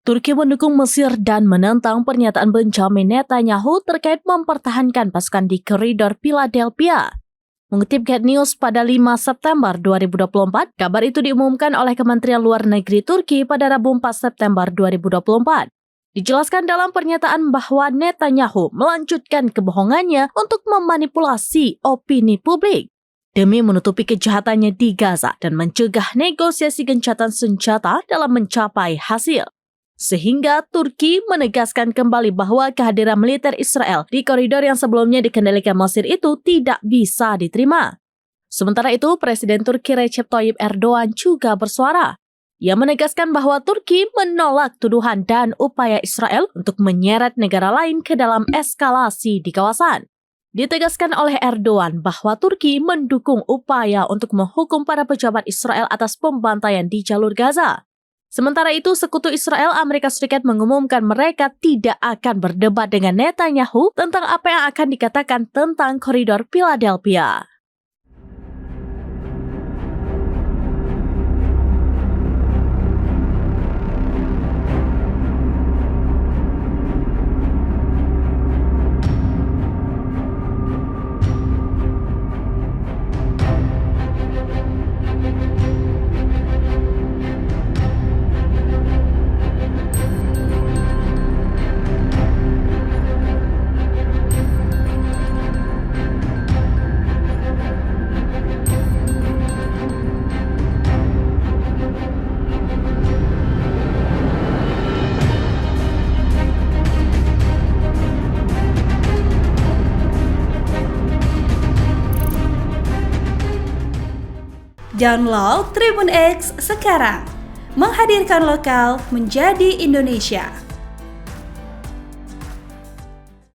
Turki mendukung Mesir dan menentang pernyataan Benjamin Netanyahu terkait mempertahankan pasukan di koridor Philadelphia. Mengutip Get News pada 5 September 2024, kabar itu diumumkan oleh Kementerian Luar Negeri Turki pada Rabu 4 September 2024. Dijelaskan dalam pernyataan bahwa Netanyahu melanjutkan kebohongannya untuk memanipulasi opini publik demi menutupi kejahatannya di Gaza dan mencegah negosiasi gencatan senjata dalam mencapai hasil. Sehingga Turki menegaskan kembali bahwa kehadiran militer Israel di koridor yang sebelumnya dikendalikan Mesir itu tidak bisa diterima. Sementara itu, Presiden Turki Recep Tayyip Erdogan juga bersuara. Ia menegaskan bahwa Turki menolak tuduhan dan upaya Israel untuk menyeret negara lain ke dalam eskalasi di kawasan. Ditegaskan oleh Erdogan bahwa Turki mendukung upaya untuk menghukum para pejabat Israel atas pembantaian di jalur Gaza. Sementara itu, sekutu Israel Amerika Serikat mengumumkan mereka tidak akan berdebat dengan Netanyahu tentang apa yang akan dikatakan tentang koridor Philadelphia. Download Tribun X sekarang, menghadirkan lokal menjadi Indonesia.